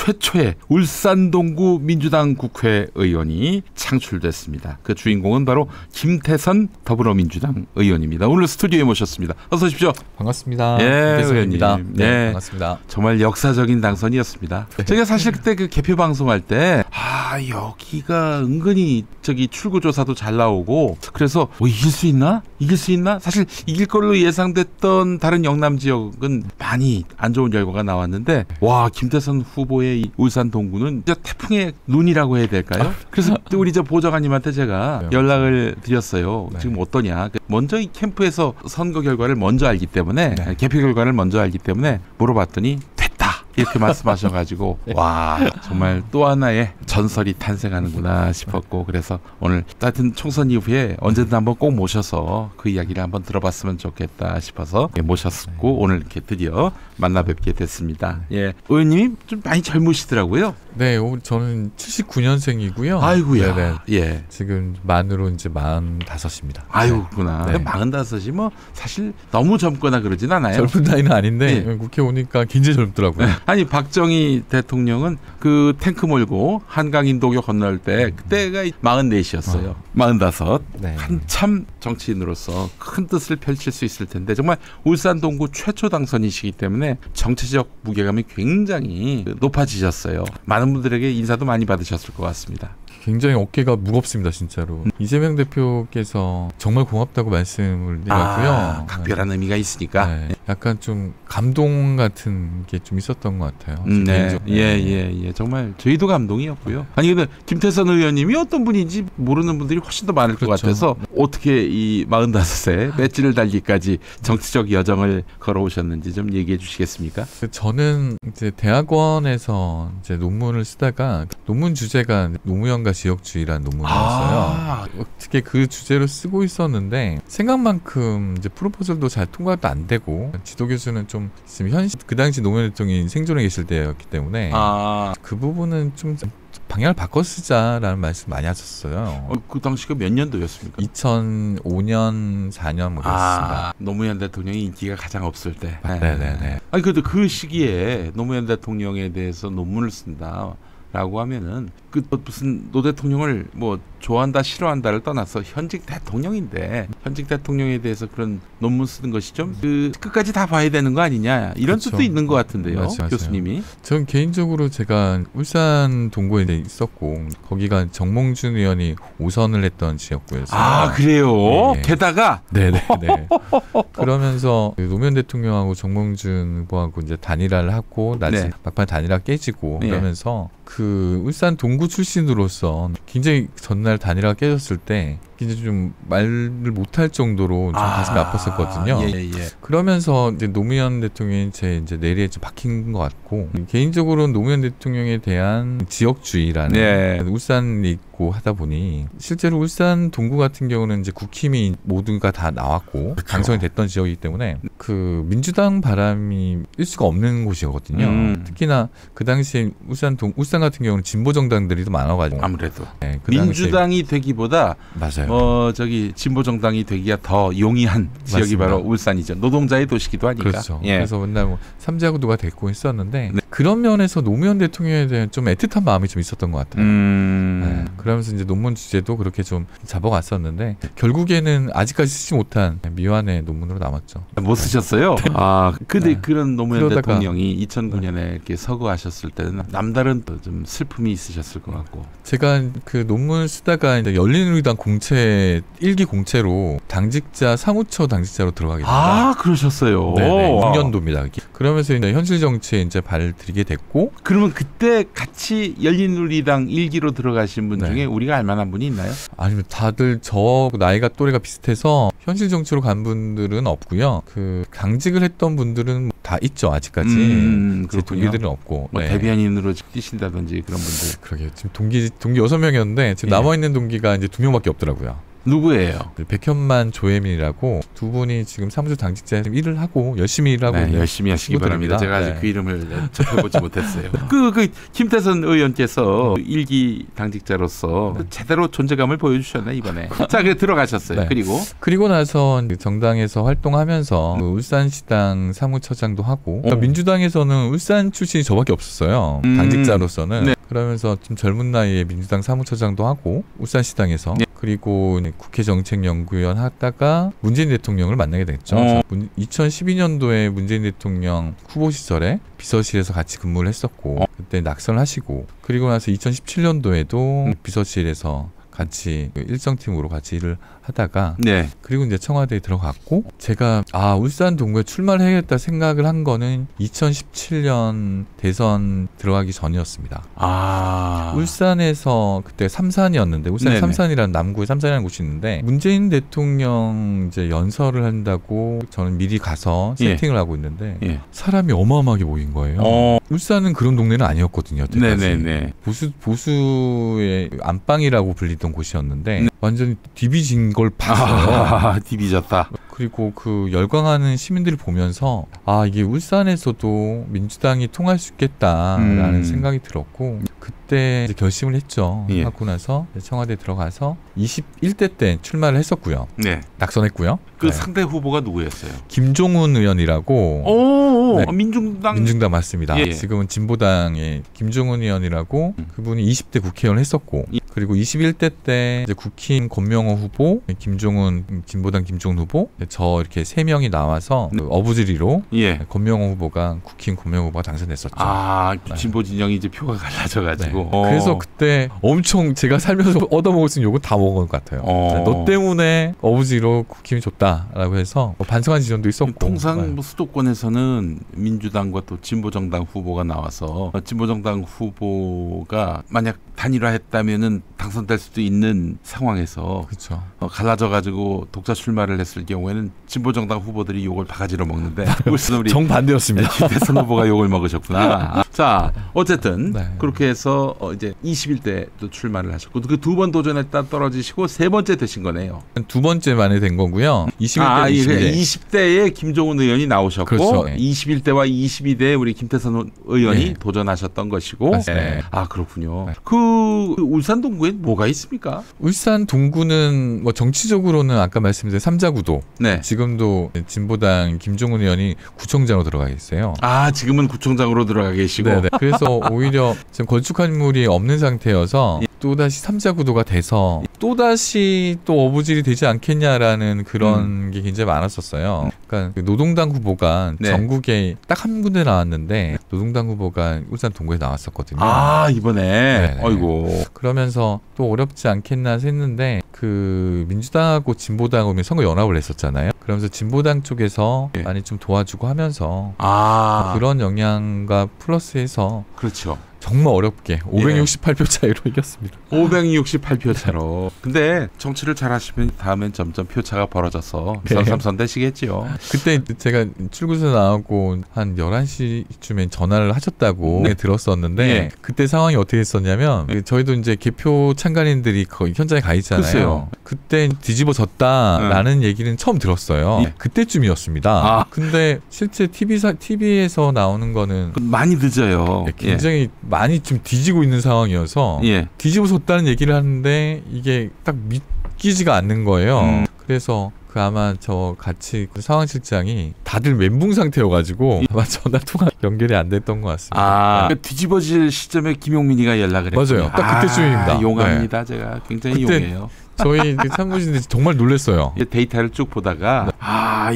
최초의 울산동구 민주당 국회의원이 창출됐습니다. 그 주인공은 바로 김태선 더불어민주당 의원입니다. 오늘 스튜디오에 모셨습니다. 어서 오십시오. 반갑습니다. 예, 의원입니다. 네, 반갑습니다. 정말 역사적인 당선이었습니다. 제가 사실 그때 그 개표 방송할 때 여기가 은근히 저기 출구조사도 잘 나오고 그래서 이길 수 있나? 이길 수 있나? 사실 이길 걸로 예상됐던 다른 영남 지역은 많이 안 좋은 결과가 나왔는데 와, 김태선 후보의 이 울산 동구는 진짜 태풍의 눈이라고 해야 될까요? 그래서 우리 저 보좌관님한테 제가 연락을 드렸어요. 지금 어떠냐? 먼저 이 캠프에서 선거 결과를 먼저 알기 때문에 개표 결과를 먼저 알기 때문에 물어봤더니 됐다 이렇게 말씀하셔가지고 와, 정말 또 하나의 전설이 탄생하는구나 싶었고, 그래서 오늘 하여튼 총선 이후에 언제든 한번 꼭 모셔서 그 이야기를 한번 들어봤으면 좋겠다 싶어서 모셨고 오늘 이렇게 드디어 만나 뵙게 됐습니다. 예, 의원님이 좀 많이 젊으시더라고요. 네, 저는 79년생이고요. 아이고야. 네네. 예. 지금 만으로 이제 45입니다. 아유, 그렇구나. 네. 45이 뭐 사실 너무 젊거나 그러진 않아요. 젊은 나이는 아닌데 국회 오니까 굉장히 젊더라고요. 아니, 박정희 대통령은 그 탱크 몰고 한강 인도교 건널 때 그때가 44이었어요. 45. 네. 한참 정치인으로서 큰 뜻을 펼칠 수 있을 텐데 정말 울산 동구 최초 당선이시기 때문에 정치적 무게감이 굉장히 높아지셨어요. 많은 분들에게 인사도 많이 받으셨을 것 같습니다. 굉장히 어깨가 무겁습니다, 진짜로. 이재명 대표께서 정말 고맙다고 말씀을 드렸고요. 각별한 의미가 있으니까. 네. 약간 좀 감동 같은 게 좀 있었던 것 같아요. 네. 예. 정말 저희도 감동이었고요. 아니, 근데 김태선 의원님이 어떤 분인지 모르는 분들이 훨씬 더 많을 것 같아서 어떻게 이 45세 배지를 달기까지 정치적 여정을 걸어오셨는지 좀 얘기해 주시겠습니까? 저는 이제 대학원에서 이제 논문을 쓰다가 논문 주제가 노무현과 지역주의라는 논문이었어요. 어떻게 그 주제로 쓰고 있었는데 생각만큼 이제 프로포절도 잘 통과도 안 되고 지도 교수는 좀 있으면 그 당시 노무현 대통령이 생존해 계실 때였기 때문에 그 부분은 좀 방향을 바꿔 쓰자라는 말씀 많이 하셨어요. 그 당시가 몇 년도였습니까? 2005년, 4년 뭐 그랬습니다. 노무현 대통령이 인기가 가장 없을 때. 네네네. 아니, 그래도 그 시기에 노무현 대통령에 대해서 논문을 쓴다라고 하면은 그 무슨 노 대통령을 뭐 좋아한다 싫어한다를 떠나서 현직 대통령인데 현직 대통령에 대해서 그런 논문 쓰는 것이 좀 그 끝까지 다 봐야 되는 거 아니냐 이런 뜻도 있는 것 같은데요. 맞아요. 교수님이. 전 개인적으로 제가 울산 동구에 있었고 거기가 정몽준 의원이 5선을 했던 지역구였어요. 그래요? 네. 게다가 네네. 그러면서 노무현 대통령하고 정몽준 후보하고 이제 단일화를 하고 막판 단일화 깨지고 그러면서 그 울산 동구 출신으로서 굉장히 전날 단일화가 깨졌을 때 이제 좀 말을 못할 정도로 좀 가슴이 아팠었거든요. 그러면서 이제 노무현 대통령이 제 이제 내리에 좀 박힌 것 같고 개인적으로는 노무현 대통령에 대한 지역주의라는 울산이 있고 하다 보니 실제로 울산 동구 같은 경우는 이제 국힘이 모두가 다 나왔고 당선이 됐던 지역이기 때문에 그 민주당 바람이 일 수가 없는 곳이거든요. 특히나 그 당시에 울산 같은 경우는 진보 정당들이 더 많아가지고 아무래도 그 민주당이 되기보다 맞아요. 저기 진보 정당이 되기가 더 용이한 지역이 바로 울산이죠. 노동자의 도시기도 하니까. 그렇죠. 그래서 맨날 뭐 삼자구도가 됐고 했었는데 그런 면에서 노무현 대통령에 대한 좀 애틋한 마음이 좀 있었던 것 같아요. 그러면서 이제 논문 주제도 그렇게 좀 잡아갔었는데 결국에는 아직까지 쓰지 못한 미완의 논문으로 남았죠. 못 쓰셨어요? 근데 그런 노무현 대통령이 2009년에 이렇게 서거하셨을 때는 남다른 또 좀 슬픔이 있으셨을 것 같고. 제가 그 논문을 쓰다가 이제 열린우리당 공채 1기 공채로 당직자 사무처 당직자로 들어가게 됩니다. 그러셨어요. 네네. 6년도입니다. 그러면서 이제 현실 정치에 이제 발을 들이게 됐고. 그러면 그때 같이 열린우리당 1기로 들어가신 분 중에 우리가 알만한 분이 있나요? 아니면 다들 저 나이가 또래가 비슷해서 현실 정치로 간 분들은 없고요. 그 당직을 했던 분들은 다 있죠, 아직까지. 제 동기들은 없고. 뭐 대변인으로 뛰신다든지 그런 분들. 그러게요. 지금 동기 6명이었는데 지금 남아 있는 동기가 이제 2명밖에 없더라고요. 누구예요? 백현만 조혜민이라고 두 분이 지금 사무소 당직자에서 일을 하고 열심히 일하고 네, 열심히 하시기 바랍니다. 제가 아직 그 이름을 접해보지 못했어요. 그 김태선 의원께서 일기 당직자로서 제대로 존재감을 보여주셨네 이번에. 자, 그래 들어가셨어요. 네. 그리고 나서 정당에서 활동하면서 울산시당 사무처장도 하고 그러니까 민주당에서는 울산 출신이 저밖에 없었어요. 당직자로서는. 네. 그러면서 좀 젊은 나이에 민주당 사무처장도 하고 울산시당에서 네. 그리고 국회 정책연구위원 하다가 문재인 대통령을 만나게 됐죠. 2012년도에 문재인 대통령 후보 시절에 비서실에서 같이 근무를 했었고 그때 낙선하시고 그리고 나서 2017년도에도 비서실에서 같이 일정팀으로 같이 일을 하다가 네. 그리고 이제 청와대에 들어갔고 제가 울산 동구에 출마를 해야겠다 생각을 한 거는 2017년 대선 들어가기 전이었습니다. 울산에서 그때 삼산이었는데 울산 삼산이라는 남구에 삼산이라는 곳이 있는데 문재인 대통령 이제 연설을 한다고 저는 미리 가서 세팅을 하고 있는데 사람이 어마어마하게 모인 거예요. 울산은 그런 동네는 아니었거든요. 네네네. 보수의 안방이라고 불리던 곳이었는데 완전히 디비진 걸 봤어요. 디비졌다. 그리고 그 열광하는 시민들을 보면서 이게 울산에서도 민주당이 통할 수 있겠다라는 생각이 들었고 그때 이제 결심을 했죠. 하고 나서 청와대에 들어가서 21대 때 출마를 했었고요. 네. 낙선했고요. 그 상대 후보가 누구였어요? 김종훈 의원이라고. 민중당 맞습니다. 지금은 진보당의 김종훈 의원이라고 그분이 20대 국회의원 했었고 그리고 21대 때 이제 국힘 권명호 후보, 김종훈 진보당 김종훈 후보 저 이렇게 세 명이 나와서 어부지리로 권명호 후보가 국힘 권명호 후보가 당선됐었죠. 진보 진영이 이제 표가 갈라져가지고. 그래서 그때 엄청 제가 살면서 얻어먹을 수 있는 욕을 다 먹은 것 같아요. 너 때문에 어부지리로 국힘이 줬다라고 해서 반성한 지점도 있었고. 통상 수도권에서는 민주당과 또 진보정당 후보가 나와서 진보정당 후보가 만약 단일화했다면은 당선될 수도 있는 상황에서 그렇죠. 갈라져가지고 독자 출마를 했을 경우에는 진보정당 후보들이 욕을 바가지로 먹는데 정반대였습니다. 김태선 후보가 욕을 먹으셨구나. 자, 어쨌든 그렇게 해서 이제 21대 또 출마를 하셨고 그 두 번 도전했다 떨어지시고 세 번째 되신 거네요. 두 번째 만에 된 거고요. 20대에 김종훈 의원이 나오셨고 그렇죠. 21대와 22대에 우리 김태선 의원이 도전하셨던 것이고. 그렇군요. 그 울산 동구에 뭐가 있습니까? 울산 동구는 뭐 정치적으로는 아까 말씀드린 삼자구도. 지금도 진보당 김종훈 의원이 구청장으로 들어가 계세요. 지금은 구청장으로 들어가 계시고. 그래서 오히려 지금 건축한 인물이 없는 상태여서 또다시 삼자구도가 돼서 또다시 또 어부질이 되지 않겠냐라는 그런 게 굉장히 많았었어요. 그러니까 노동당 후보가 전국에 딱 한 군데 나왔는데 노동당 후보가 울산 동구에 나왔었거든요. 이번에. 어이고. 그러면서 또 어렵지 않겠나 했는데 그 민주당하고 진보당하고 선거 연합을 했었잖아요. 그러면서 진보당 쪽에서 많이 좀 도와주고 하면서 그런 영향과 플러스해서 그렇죠. 정말 어렵게 568표 차이로 이겼습니다. 568표 차로. 근데 정치를 잘하시면 다음엔 점점 표차가 벌어져서 선삼선 되시겠지요. 그때 제가 출구에서 나오고 한 11시쯤에 전화를 하셨다고 들었었는데 그때 상황이 어떻게 됐었냐면 저희도 이제 개표 참관인들이 거의 현장에 가 있잖아요. 글쎄요. 그때 뒤집어졌다라는 얘기는 처음 들었어요. 그때쯤이었습니다. 근데 실제 TV에서 나오는 거는 많이 늦어요. 굉장히 많이 좀 뒤지고 있는 상황이어서 뒤집어졌다는 얘기를 하는데 이게 딱 믿기지가 않는 거예요. 그래서 아마 저 같이 그 상황실장이 다들 멘붕 상태여가지고 아마 전화 통화 연결이 안 됐던 것 같습니다. 그러니까 뒤집어질 시점에 김용민이가 연락을 했군요. 맞아요. 딱 그때쯤입니다. 용합니다. 제가 굉장히 용해요. 저희 사무실인데 정말 놀랐어요. 데이터를 쭉 보다가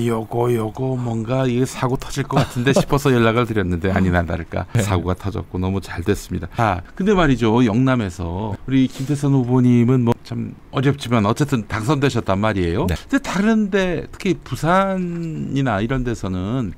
요거 뭔가 이게 사고 터질 것 같은데 싶어서 연락을 드렸는데 아니나 다를까 사고가 터졌고 너무 잘 됐습니다. 근데 말이죠. 영남에서 우리 김태선 후보님은 뭐 참 어렵지만 어쨌든 당선되셨단 말이에요. 근데 다른데 특히 부산이나 이런 데서는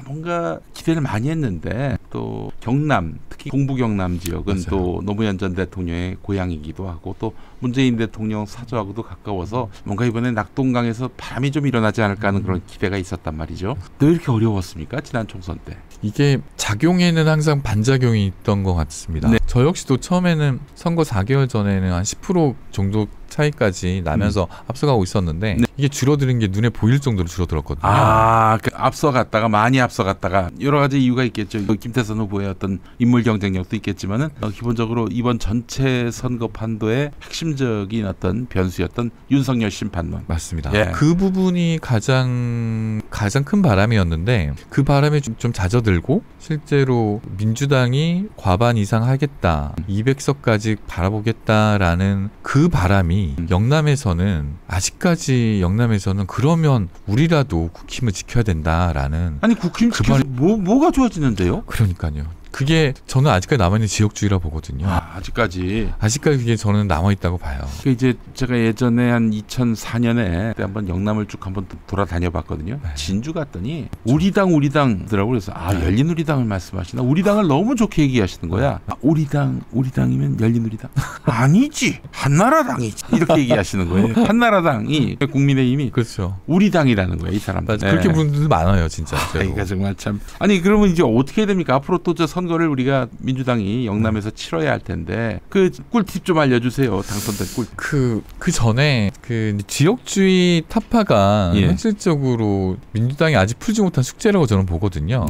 뭔가 기대를 많이 했는데 또 경남 특히 동부 경남 지역은 또 노무현 전 대통령의 고향이기도 하고 또 문재인 대통령 사저하고도 가까워서 뭔가 이번에 낙동강에서 바람이 좀 일어나지 않을까 하는 그런 기대가 있었단 말이죠. 왜 이렇게 어려웠습니까? 지난 총선 때. 이게 작용에는 항상 반작용이 있던 것 같습니다. 저 역시도 처음에는 선거 4개월 전에는 한 10% 정도 차이까지 나면서 앞서가고 있었는데 네. 이게 줄어드는 게 눈에 보일 정도로 줄어들었거든요. 그 앞서갔다가 많이 앞서갔다가 여러 가지 이유가 있겠죠. 김태선 후보의 어떤 인물 경쟁력도 있겠지만은 기본적으로 이번 전체 선거 판도의 핵심적인 어떤 변수였던 윤석열 심판론. 맞습니다. 예. 그 부분이 가장 큰 바람이었는데 그 바람이 좀 잦아들고 실제로 민주당이 과반 이상 하겠다, 200석까지 바라보겠다라는 그 바람이 영남에서는 아직까지 그러면 우리라도 국힘을 지켜야 된다라는 아니 국힘 지켜서 뭐가 좋아지는데요? 그러니까요. 그게 저는 아직까지 남아있는 지역주의라 보거든요. 아직까지 그게 저는 남아있다고 봐요. 이제 제가 예전에 한 2004년에 한번 영남을 쭉 한번 돌아다녀 봤거든요. 네. 진주 갔더니 우리당더라고 그래서 열린우리당을 말씀하시나? 우리당을 너무 좋게 얘기하시는 거야. 우리당이면 열린우리당? 아니지, 한나라당이지. 이렇게 얘기하시는 거예요. 한나라당이 국민의힘이 그렇죠. 우리당이라는 거예요, 이 사람들. 맞아. 그렇게 부르는 분들 많아요, 진짜. 그러니까 정말 참. 아니 그러면 이제 어떻게 해야 됩니까? 앞으로 또 선거를 우리가 민주당이 영남에서 치러야 할 텐데 그 꿀팁 좀 알려주세요. 당선된 꿀팁. 그 전에 그 지역주의 타파가 현실적으로 민주당이 아직 풀지 못한 숙제라고 저는 보거든요.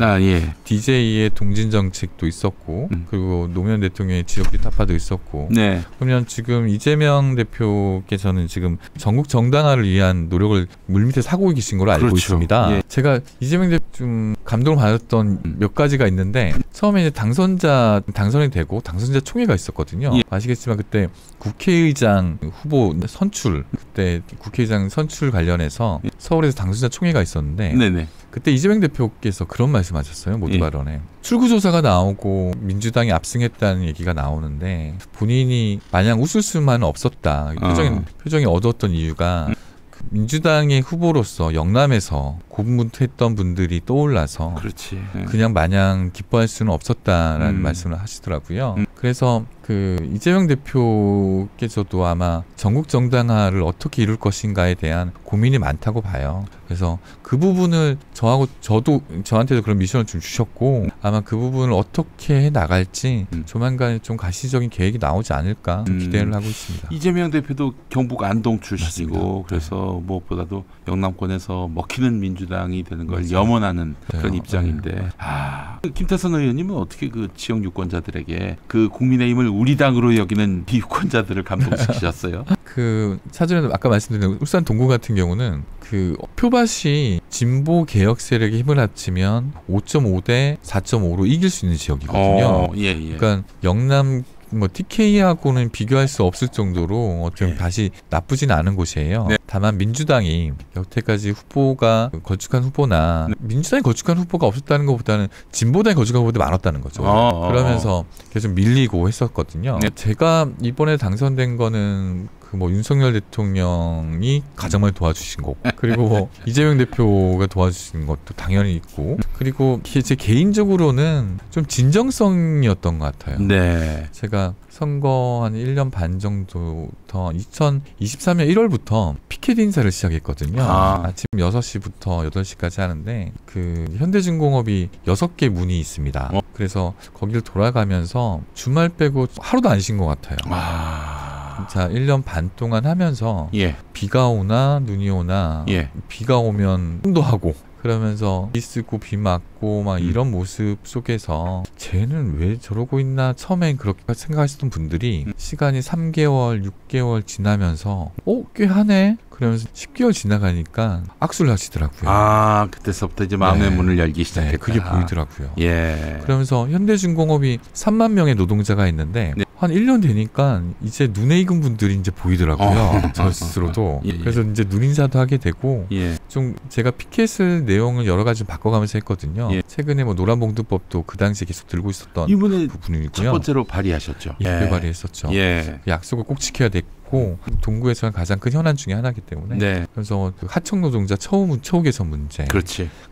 DJ의 동진 정책도 있었고 그리고 노무현 대통령의 지역주의 타파도 있었고. 네. 그러면 지금 이재명 대표께서는 지금 전국 정당화를 위한 노력을 물밑에 사고 계신 걸로 알고 있습니다. 예. 제가 이재명 대표 좀 감동을 받았던 몇 가지가 있는데 처음에 이제 당선이 되고 당선자 총회가 있었거든요. 아시겠지만 그때 국회의장 후보 선출, 그때 국회의장 선출 관련해서 서울에서 당선자 총회가 있었는데 그때 이재명 대표께서 그런 말씀하셨어요. 모두 발언에. 출구조사가 나오고 민주당이 압승했다는 얘기가 나오는데 본인이 마냥 웃을 수만은 없었다. 표정이 어두웠던 이유가 민주당의 후보로서 영남에서 고분분투했던 분들이 떠올라서 그냥 마냥 기뻐할 수는 없었다라는 말씀을 하시더라고요. 그래서 그 이재명 대표께서도 아마 전국 정당화를 어떻게 이룰 것인가에 대한 고민이 많다고 봐요. 그래서 그 부분을 저한테도 그런 미션을 좀 주셨고 아마 그 부분을 어떻게 해 나갈지 조만간 좀 가시적인 계획이 나오지 않을까 기대를 하고 있습니다. 이재명 대표도 경북 안동 출신이고 맞습니다. 그래서 무엇보다도 영남권에서 먹히는 민주당이 되는 걸 염원하는 그런 입장인데 김태선 의원님은 어떻게 그 지역 유권자들에게 그 국민의힘을 우리당으로 여기는 비유권자들을 감동시키셨어요? 그 사전에 아까 말씀드린 울산 동구 같은 경우는 그 표밭이 진보 개혁 세력의 힘을 합치면 5.5대 4.5로 이길 수 있는 지역이거든요. 그러니까 영남 TK하고는 비교할 수 없을 정도로 다시 나쁘진 않은 곳이에요. 다만 민주당이 여태까지 후보가 걸쭉한 후보나 민주당이 걸쭉한 후보가 없었다는 것보다는 진보당이 걸쭉한 후보들이 많았다는 거죠. 그러면서 계속 밀리고 했었거든요. 제가 이번에 당선된 거는 윤석열 대통령이 가장 많이 도와주신 거고 그리고 이재명 대표가 도와주신 것도 당연히 있고 그리고 제 개인적으로는 좀 진정성이었던 것 같아요. 제가 선거 한 1년 반 정도부터 2023년 1월부터 피켓 인사를 시작했거든요. 아침 6시부터 8시까지 하는데 그 현대중공업이 6개 문이 있습니다. 그래서 거기를 돌아가면서 주말 빼고 하루도 안 쉰 것 같아요. 자, 1년 반 동안 하면서 비가 오나 눈이 오나 비가 오면 꿈도 하고 그러면서 비 쓰고 비 맞고 막 이런 모습 속에서 쟤는 왜 저러고 있나 처음엔 그렇게 생각하시던 분들이 시간이 3개월, 6개월 지나면서 꽤 하네? 그러면서 10개월 지나가니까 악수를 하시더라고요. 그때서부터 이제 마음의 문을 열기 시작했다. 그게 보이더라고요. 그러면서 현대중공업이 3만 명의 노동자가 있는데 한 1년 되니까 이제 눈에 익은 분들이 이제 보이더라고요. 저 스스로도. 그래서 이제 눈인사도 하게 되고 좀 제가 피켓을 내용을 여러 가지 바꿔가면서 했거든요. 최근에 노란봉투법도 그 당시에 계속 들고 있었던 이번에 부분이고요. 첫 번째로 발의하셨죠. 발의했었죠. 약속을 꼭 지켜야 됐고 동구에서는 가장 큰 현안 중에 하나이기 때문에 그래서 그 하청 노동자 처우 개선 문제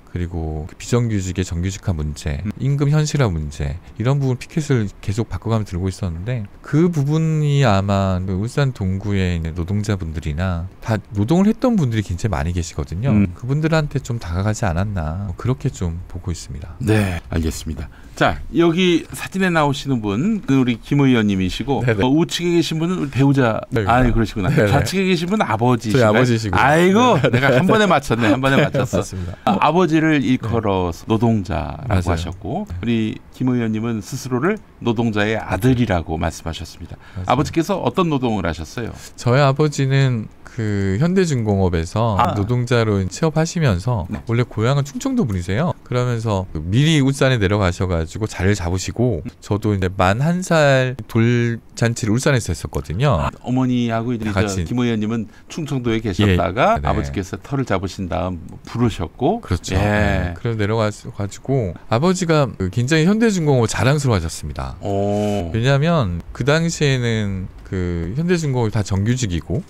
그리고 비정규직의 정규직화 문제, 임금 현실화 문제 이런 부분 피켓을 계속 바꿔가며 들고 있었는데 그 부분이 아마 울산 동구의 노동자분들이나 다 노동을 했던 분들이 굉장히 많이 계시거든요. 그분들한테 좀 다가가지 않았나 그렇게 좀 보고 있습니다. 네, 알겠습니다. 자, 여기 사진에 나오시는 분 우리 김 의원님이시고 우측에 계신 분은 우리 배우자. 아, 그러시구나. 네네. 좌측에 계신 분은 아버지시고. 저희 아버지시고. 아이고, 내가 한 번에 맞췄네. 한 번에 맞췄어. 맞습니다. 아버지를 일컬어서 노동자라고 맞아요. 하셨고 우리 김 의원님은 스스로를 노동자의 아들이라고 말씀하셨습니다. 맞아요. 아버지께서 어떤 노동을 하셨어요? 저희 아버지는 그 현대중공업에서 노동자로 취업하시면서 네. 원래 고향은 충청도 분이세요. 그러면서 미리 울산에 내려가셔가지고 자리를 잡으시고 저도 이제 만 1살 돌잔치를 울산에서 했었거든요. 어머니하고 이제 같이. 김 의원님은 충청도에 계셨다가 예. 네. 아버지께서 터를 잡으신 다음 부르셨고 그렇죠. 예. 네. 그래서 내려가가지고 아버지가 굉장히 현대중공업을 자랑스러워하셨습니다. 오. 왜냐하면 그 당시에는 그 현대중공업이 다 정규직이고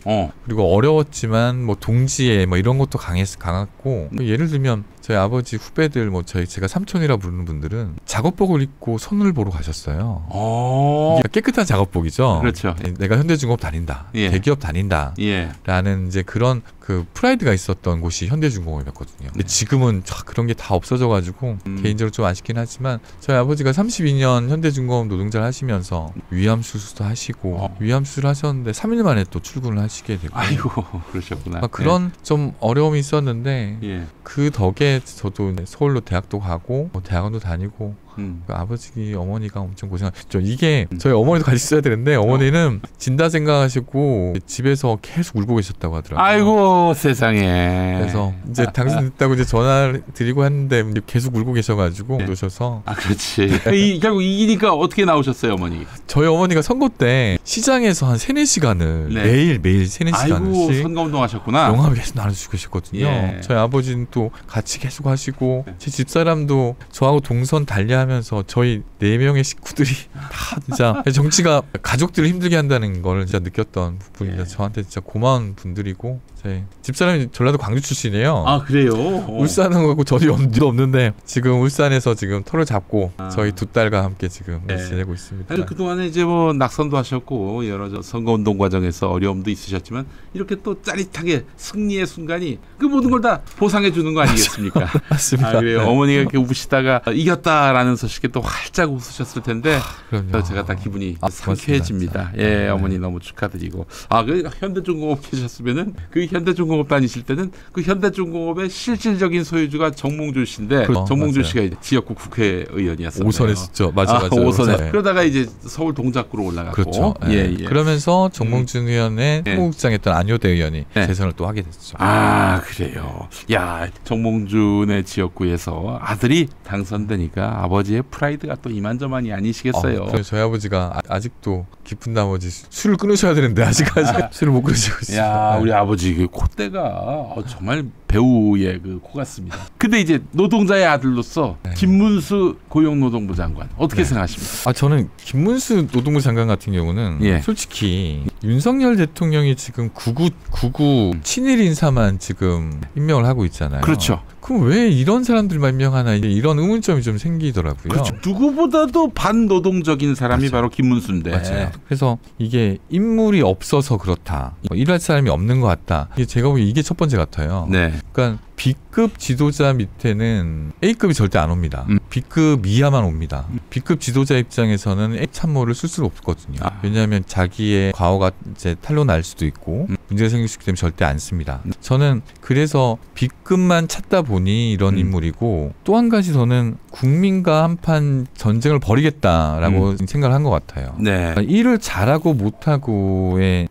그리고 어려웠지만 뭐 동지애 뭐 이런 것도 강했고 예를 들면 저희 아버지 후배들 뭐 제가 삼촌이라 부르는 분들은 작업복을 입고 선을 보러 가셨어요. 이게 깨끗한 작업복이죠. 그렇죠. 내가 현대중공업 다닌다, 예. 대기업 다닌다. 예. 라는 이제 그런 그 프라이드가 있었던 곳이 현대중공업이었거든요. 근데 지금은 그런 게 다 없어져가지고 개인적으로 좀 아쉽긴 하지만 저희 아버지가 32년 현대중공업 노동자를 하시면서 위암 수술도 하시고 위암 수술을 하셨는데 3일 만에 또 출근을 하시게 되고. 아이고, 그러셨구나. 그런 좀 어려움이 있었는데 예. 그 덕에 저도 서울로 대학도 가고 대학원도 다니고 그 아버지 어머니가 엄청 고생하셨죠. 이게 저희 어머니도 같이 있어야 되는데 어머니는 진다 생각하시고 집에서 계속 울고 계셨다고 하더라고요. 아이고 세상에. 그래서 이제 당신 됐다고 이제 전화를 드리고 했는데 계속 울고 계셔가지고 오셔서. 아, 그렇지. 결국 이기니까 어떻게 나오셨어요, 어머니? 저희 어머니가 선거 때 시장에서 한 3-4시간을 네. 매일 3-4시간씩 아이고, 선거운동 하셨구나. 영화를 계속 나눠주고 계셨거든요. 예. 저희 아버지는 또 같이 계속 하시고 제 집사람도 저하고 동선 달리하면서 저희 4명의 식구들이 다 진짜 정치가 가족들을 힘들게 한다는 걸 진짜 느꼈던 부분이라 저한테 진짜 고마운 분들이고 제 집사람이 전라도 광주 출신이에요. 아, 그래요? 울산은 가고 저도 없는데 지금 울산에서 지금 터를 잡고 저희 2딸과 함께 지금 지내고 있습니다. 그동안에 이제 뭐 낙선도 하셨고 여러 선거운동 과정에서 어려움도 있으셨지만 이렇게 또 짜릿하게 승리의 순간이 그 모든 걸 다 보상해 주는 거 아니겠습니까? 맞습니다. 아, 그래요. 어머니가 이렇게 우시다가 이겼다라는 소식에 또 활짝 웃으셨을 텐데 그럼요. 제가 다 기분이 상쾌해집니다. 예, 어머니 너무 축하드리고. 그 현대중공업 계셨으면은 그 현대중공업 다니실 때는 그 현대중공업의 실질적인 소유주가 정몽준 씨인데 정몽준 씨가 이제 지역구 국회의원이었어요. 오선에 있었죠. 맞아. 오선에. 네. 그러다가 이제 서울 동작구로 올라갔고. 그렇죠. 예. 그러면서 정몽준 의원의 사무국장했던 안효대 의원이 재선을 또 하게 됐죠. 아, 그래요. 야, 정몽준의 지역구에서 아들이 당선되니까 아버지의 프라이드가 또 이만저만이 아니시겠어요. 저희 아버지가 아직도 깊은 나머지 술을 끊으셔야 되는데 아직까지 술을 못 끊으시고 있어요. 야, 우리 아버지 그 콧대가 정말 배우의 그 코 같습니다. 근데 이제 노동자의 아들로서 김문수 고용노동부 장관 어떻게 생각하십니까? 저는 김문수 노동부 장관 같은 경우는 솔직히 윤석열 대통령이 지금 99 친일 인사만 지금 임명을 하고 있잖아요. 그렇죠. 그럼 왜 이런 사람들만 임명하나 이런 의문점이 좀 생기더라고요. 그렇죠. 누구보다도 반노동적인 사람이 바로 김문수인데. 맞아요. 그래서 이게 인물이 없어서 그렇다. 일할 사람이 없는 것 같다. 제가 보기에 이게 첫 번째 같아요. 네. 그러니까 B급 지도자 밑에는 A급이 절대 안 옵니다. B급 이하만 옵니다. B급 지도자 입장에서는 A 참모를 쓸 수가 없거든요. 왜냐하면 자기의 과오가 이제 탄로날 수도 있고 문제가 생길 수 있기 때문에 절대 안 씁니다. 저는 그래서 B급만 찾다 보니 이런 인물이고 또 한 가지 저는 국민과 한판 전쟁을 벌이겠다라고 생각을 한 것 같아요. 네. 일을 잘하고 못하고의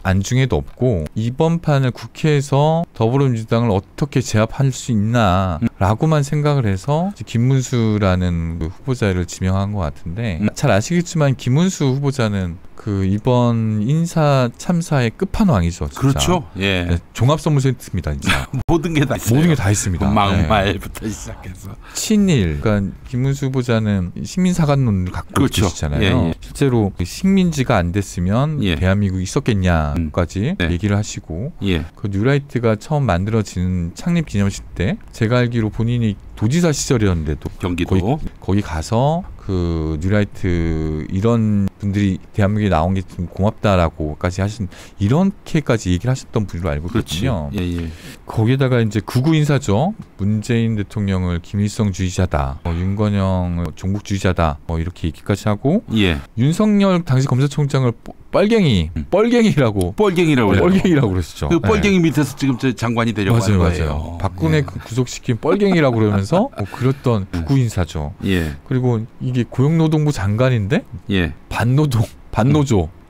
안중에도 없고 이번 판을 국회에서 더불어민주당을 어떻게 제압할 수 있나라고만 생각을 해서 김문수라는 그 후보자를 지명한 것 같은데 잘 아시겠지만 김문수 후보자는 그 이번 인사 참사의 끝판왕이죠. 진짜. 그렇죠. 예. 네, 종합선거센터입니다. 진짜. 모든 게 다 있어요. 모든 게 다 있습니다. 막말부터 시작해서. 친일. 그러니까 김문수 후보자는 식민사관론을 갖고 계시잖아요. 실제로 식민지가 안 됐으면 대한민국이 있었겠냐까지 얘기를 하시고 그 뉴라이트가 처음 만들어진 창립 기념식 때 제가 알기로 본인이 도지사 시절이었는데도 경기도 거기 가서 그 뉴라이트 이런 분들이 대한민국에 나온 게 좀 고맙다라고까지 하신 이렇게까지 얘기를 하셨던 분으로 알고 있거든요. 예. 거기에다가 이제 극우 인사죠. 문재인 대통령을 김일성주의자다, 윤건영을 종북주의자다, 이렇게 얘기까지 하고 예. 윤석열 당시 검사총장을 뻘갱이라고 그러시죠. 그 뻘갱이 밑에서 지금 저 장관이 되려고 하는 거예요. 맞아요. 박근혜 구속시킨 뻘갱이라고 그러면서 그랬던 극우 인사죠. 예. 그리고 이게 고용노동부 장관인데 예.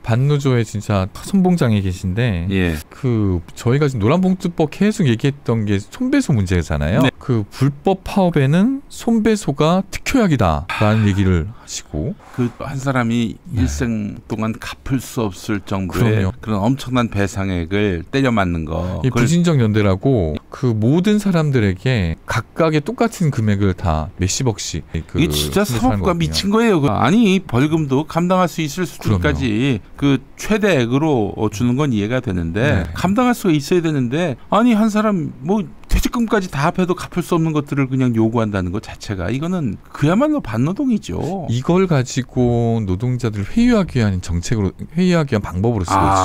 반노조의 진짜 선봉장에 계신데 예. 그 저희가 지금 노란봉투법 계속 얘기했던 게 손배소 문제잖아요. 네. 그 불법 파업에는 손배소가 특효약이다라는 얘기를 하시고 그 한 사람이 일생 동안 갚을 수 없을 정도의 그럼요. 그런 엄청난 배상액을 때려 맞는 거. 이 부진적 연대라고 그 모든 사람들에게 각각의 똑같은 금액을 다 몇십억씩 이게 진짜 사법과 미친 거예요. 아니 벌금도 감당할 수 있을 수준까지 그 최대액으로 주는 건 이해가 되는데 감당할 수가 있어야 되는데 아니 한 사람 뭐 퇴직금까지 다 합해도 갚을 수 없는 것들을 그냥 요구한다는 것 자체가 이거는 그야말로 반노동이죠. 이걸 가지고 노동자들 회유하기 위한 방법으로 쓰고 있죠.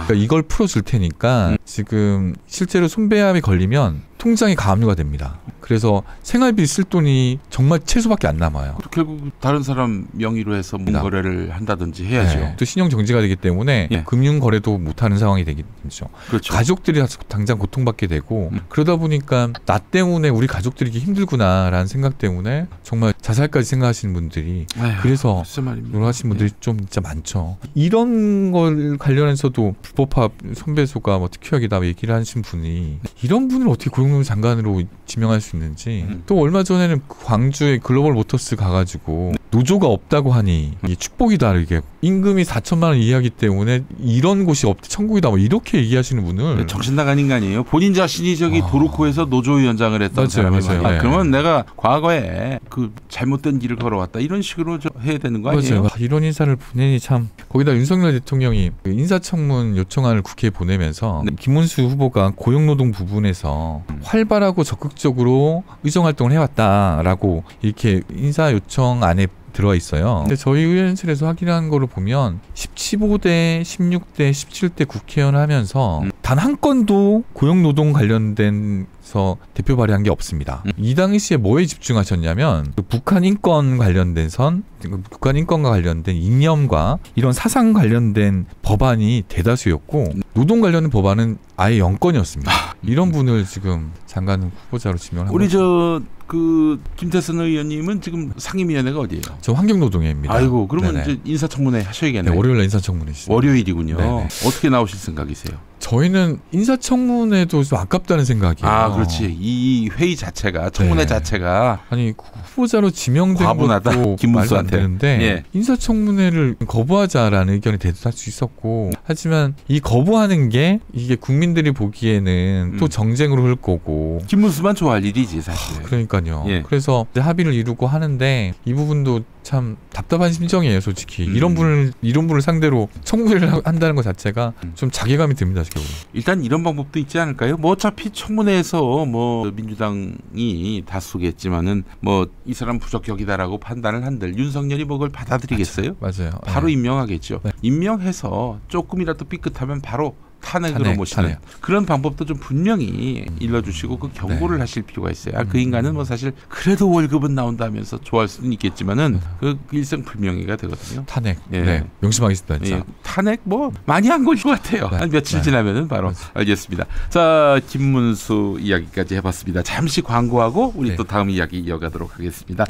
그러니까 이걸 풀어줄 테니까 지금 실제로 손배압이 걸리면 통장에 가압류가 됩니다. 그래서 생활비 쓸 돈이 정말 채소밖에 안 남아요. 결국 다른 사람 명의로 해서 문거래를 한다든지 해야죠. 네. 또 신용 정지가 되기 때문에 금융 거래도 못하는 상황이 되겠죠. 그렇죠. 가족들이 당장 고통받게 되고 그러다 보니까 나 때문에 우리 가족들이 이게 힘들구나라는 생각 때문에 정말 자살까지 생각하시는 분들이 그래서 노력하시는 분들이 좀 진짜 많죠. 이런 걸 관련해서도 불법합 손배소가 뭐 특효약이다 얘기를 하신 분이 이런 분을 어떻게 고용노동 장관으로 지명할 수 있는지. 또 얼마 전에는 광주에 글로벌 모터스 가가지고 노조가 없다고 하니 이게 축복이다, 이게 임금이 4천만 원 이하기 때문에 이런 곳이 없대, 천국이다, 뭐 이렇게 얘기하시는 분을 정신 나간 인간이에요. 본인 자신이 저기 도로코에서 노조위원장을 했던 사람이 말이야. 그러면 내가 과거에 그 잘못된 길을 걸어왔다 이런 식으로 해야 되는 거 아니에요? 맞아요. 이런 인사를 보내니 참. 거기다 윤석열 대통령이 그 인사청문 요청안을 국회에 보내면서 김문수 후보가 고용노동 부분에서 활발하고 적극적으로 의정활동을 해왔다라고 이렇게 인사 요청안에 들어와 있어요. 근데 저희 의원실에서 확인한 거를 보면 15대, 16대, 17대 국회의원 하면서 단 한 건도 고용노동 관련돼서 대표 발의한 게 없습니다. 이 당시에 뭐에 집중하셨냐면 그 북한 인권 인권과 관련된 이념과 이런 사상 관련된 법안이 대다수였고 노동 관련된 법안은 아예 0건이었습니다. 이런 분을 지금 장관 후보자로 지명한 우리 거죠. 그 김태선 의원님은 지금 상임위원회가 어디예요? 저 환경노동위입니다. 아이고, 그러면 이제 인사청문회 하셔야겠네요. 네, 월요일에 인사청문회시죠. 월요일이군요. 네네. 어떻게 나오실 생각이세요? 저희는 인사청문회도 좀 아깝다는 생각이에요. 그렇지. 이 회의 자체가, 청문회 자체가 아니 후보자로 지명된 과분하다. 것도 말도 안 되는데 인사청문회를 거부하자라는 의견이 대두할 수 있었고, 하지만 이 거부하는 게 이게 국민들이 보기에는 또 정쟁으로 흘 거고 김문수만 좋아할 일이지 사실. 그러니까요. 그래서 합의를 이루고 하는데 이 부분도 참 답답한 심정이에요, 솔직히. 이런 분을 상대로 청문회를 한다는 것 자체가 좀 자괴감이 듭니다, 지금. 일단 이런 방법도 있지 않을까요? 뭐 어차피 청문회에서 뭐 민주당이 다수겠지만은 뭐 이 사람 부적격이다라고 판단을 한들 윤석열이 뭐 그걸 받아들이겠어요? 맞아요. 바로 임명하겠죠. 임명해서 조금이라도 삐끗하면 바로 탄핵으로 모시는 그런 방법도 좀 분명히 일러주시고 그 경고를 하실 필요가 있어요. 그 인간은 뭐 사실 그래도 월급은 나온다면서 좋아할 수는 있겠지만은 그 일생불명예가 되거든요. 탄핵. 명심하겠습니다. 진짜. 탄핵 뭐 많이 안 걸릴 것 같아요. 한 며칠 지나면은 바로 알겠습니다. 자, 김문수 이야기까지 해봤습니다. 잠시 광고하고 우리 또 다음 이야기 이어가도록 하겠습니다.